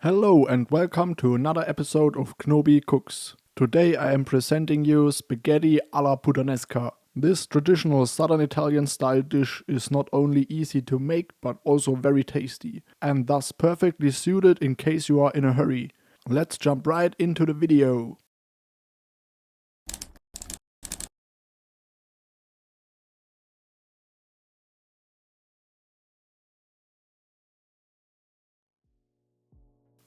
Hello and welcome to another episode of Knobi Cooks. Today I am presenting you spaghetti alla Puttanesca. This traditional southern Italian style dish is not only easy to make but also very tasty and thus perfectly suited in case you are in a hurry. Let's jump right into the video.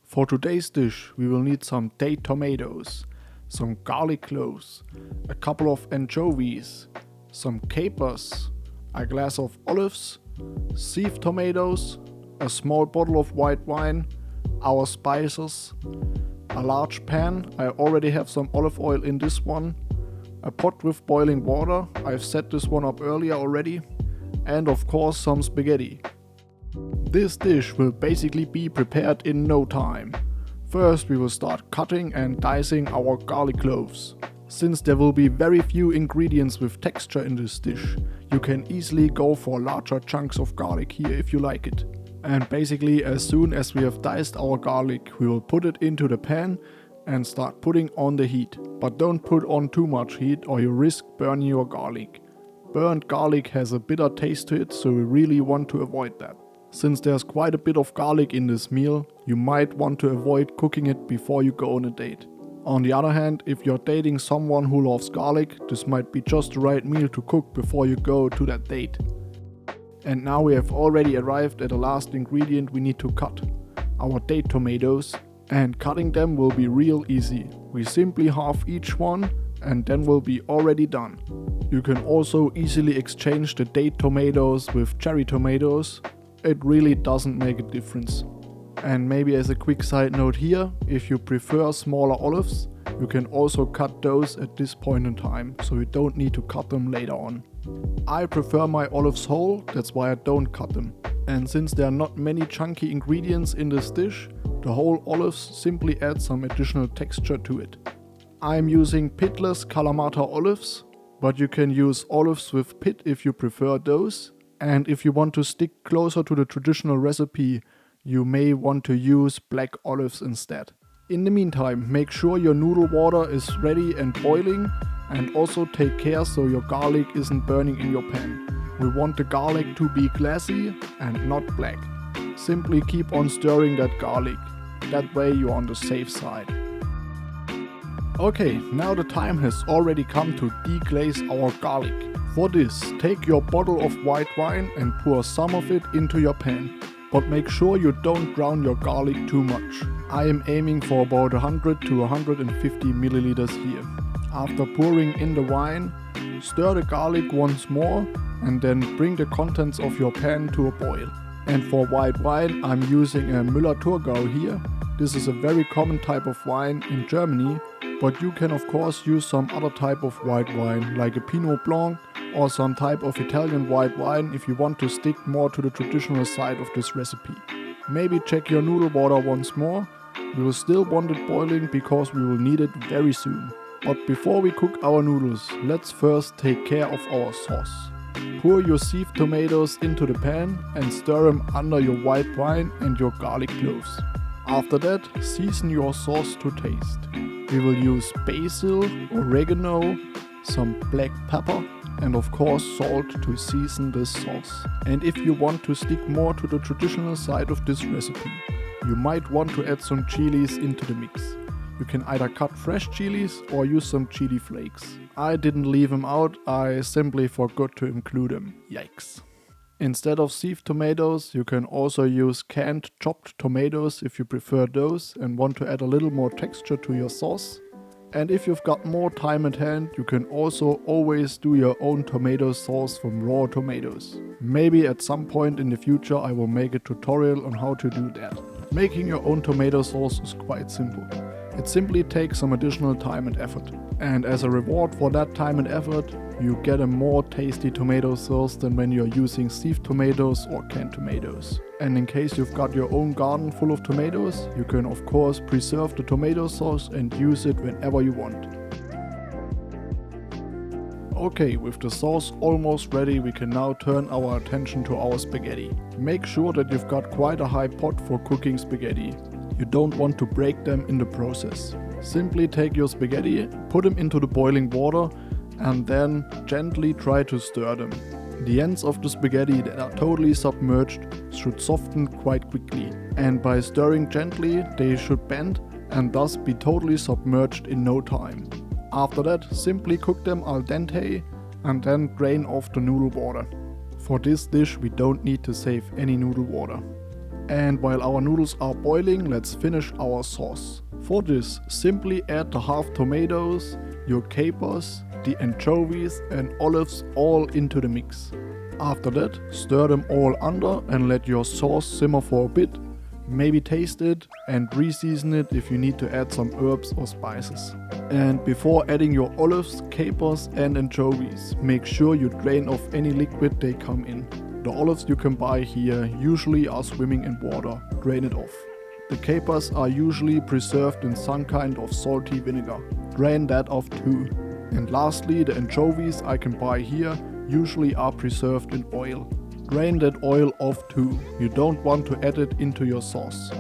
For today's dish we will need some date tomatoes, some garlic cloves, a couple of anchovies, some capers, a glass of olives, sieved tomatoes, a small bottle of white wine, our spices, a large pan, I already have some olive oil in this one, a pot with boiling water, I've set this one up earlier already, and of course some spaghetti. This dish will basically be prepared in no time. First we will start cutting and dicing our garlic cloves. Since there will be very few ingredients with texture in this dish, you can easily go for larger chunks of garlic here if you like it. And basically as soon as we have diced our garlic, we will put it into the pan and start putting on the heat. But don't put on too much heat or you risk burning your garlic. Burnt garlic has a bitter taste to it, so we really want to avoid that. Since there's quite a bit of garlic in this meal, you might want to avoid cooking it before you go on a date. On the other hand, if you're dating someone who loves garlic, this might be just the right meal to cook before you go to that date. And now we have already arrived at the last ingredient we need to cut, our date tomatoes, and cutting them will be real easy. We simply halve each one and then we'll be already done. You can also easily exchange the date tomatoes with cherry tomatoes. It really doesn't make a difference. And maybe as a quick side note here, if you prefer smaller olives, you can also cut those at this point in time, so you don't need to cut them later on. I prefer my olives whole, that's why I don't cut them. And since there are not many chunky ingredients in this dish, the whole olives simply add some additional texture to it. I'm using pitless Kalamata olives, but you can use olives with pit if you prefer those. And if you want to stick closer to the traditional recipe, you may want to use black olives instead. In the meantime, make sure your noodle water is ready and boiling, and also take care so your garlic isn't burning in your pan. We want the garlic to be glassy and not black. Simply keep on stirring that garlic. That way you're on the safe side. Okay, now the time has already come to deglaze our garlic. For this, take your bottle of white wine and pour some of it into your pan. But make sure you don't brown your garlic too much. I am aiming for about 100 to 150 milliliters here. After pouring in the wine, stir the garlic once more and then bring the contents of your pan to a boil. And for white wine, I'm using a Müller-Thurgau here. This is a very common type of wine in Germany, but you can of course use some other type of white wine like a Pinot Blanc or some type of Italian white wine if you want to stick more to the traditional side of this recipe. Maybe check your noodle water once more. We will still want it boiling because we will need it very soon. But before we cook our noodles, let's first take care of our sauce. Pour your sieved tomatoes into the pan and stir them under your white wine and your garlic cloves. After that, season your sauce to taste. We will use basil, oregano, some black pepper, and of course salt to season this sauce. And if you want to stick more to the traditional side of this recipe, you might want to add some chilies into the mix. You can either cut fresh chilies or use some chili flakes. I didn't leave them out, I simply forgot to include them. Yikes. Instead of sieved tomatoes, you can also use canned chopped tomatoes if you prefer those and want to add a little more texture to your sauce. And if you've got more time at hand, you can also always do your own tomato sauce from raw tomatoes. Maybe at some point in the future I will make a tutorial on how to do that. Making your own tomato sauce is quite simple. It simply takes some additional time and effort. And as a reward for that time and effort, you get a more tasty tomato sauce than when you're using sieved tomatoes or canned tomatoes. And in case you've got your own garden full of tomatoes, you can of course preserve the tomato sauce and use it whenever you want. Okay, with the sauce almost ready, we can now turn our attention to our spaghetti. Make sure that you've got quite a high pot for cooking spaghetti. You don't want to break them in the process. Simply take your spaghetti, put them into the boiling water, and then gently try to stir them. The ends of the spaghetti that are totally submerged should soften quite quickly, and by stirring gently they should bend and thus be totally submerged in no time. After that, simply cook them al dente and then drain off the noodle water. For this dish we don't need to save any noodle water. And while our noodles are boiling, let's finish our sauce. For this, simply add the half tomatoes, your capers, the anchovies and olives all into the mix. After that, stir them all under and let your sauce simmer for a bit. Maybe taste it and re-season it if you need to add some herbs or spices. And before adding your olives, capers and anchovies, make sure you drain off any liquid they come in. The olives you can buy here usually are swimming in water, drain it off. The capers are usually preserved in some kind of salty vinegar, drain that off too. And lastly, the anchovies I can buy here usually are preserved in oil. Drain that oil off too, you don't want to add it into your sauce.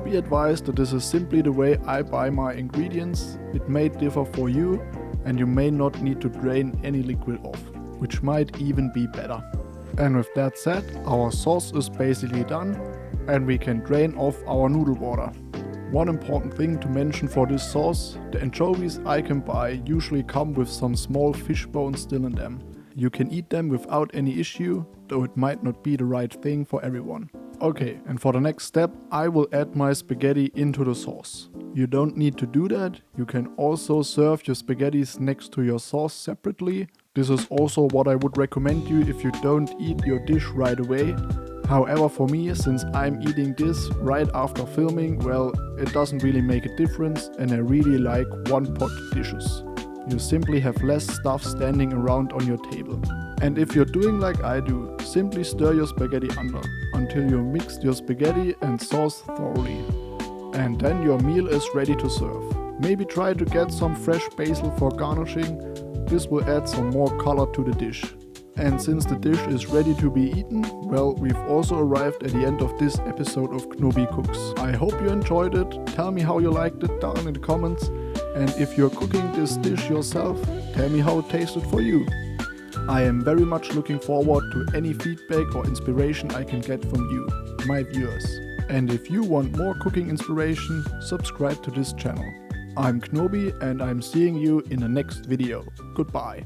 Be advised that this is simply the way I buy my ingredients, it may differ for you and you may not need to drain any liquid off, which might even be better. And with that said, our sauce is basically done and we can drain off our noodle water. One important thing to mention for this sauce, the anchovies I can buy usually come with some small fish bones still in them. You can eat them without any issue, though it might not be the right thing for everyone. Okay, and for the next step, I will add my spaghetti into the sauce. You don't need to do that, you can also serve your spaghettis next to your sauce separately. This is also what I would recommend you if you don't eat your dish right away. However, for me, since I'm eating this right after filming, well, it doesn't really make a difference and I really like one-pot dishes. You simply have less stuff standing around on your table. And if you're doing like I do, simply stir your spaghetti under until you mixed your spaghetti and sauce thoroughly. And then your meal is ready to serve. Maybe try to get some fresh basil for garnishing. This will add some more color to the dish. And since the dish is ready to be eaten, well, we've also arrived at the end of this episode of Knobi Cooks. I hope you enjoyed it. Tell me how you liked it down in the comments. And if you're cooking this dish yourself, tell me how it tasted for you. I am very much looking forward to any feedback or inspiration I can get from you, my viewers. And if you want more cooking inspiration, subscribe to this channel. I'm Knobi and I'm seeing you in the next video. Goodbye.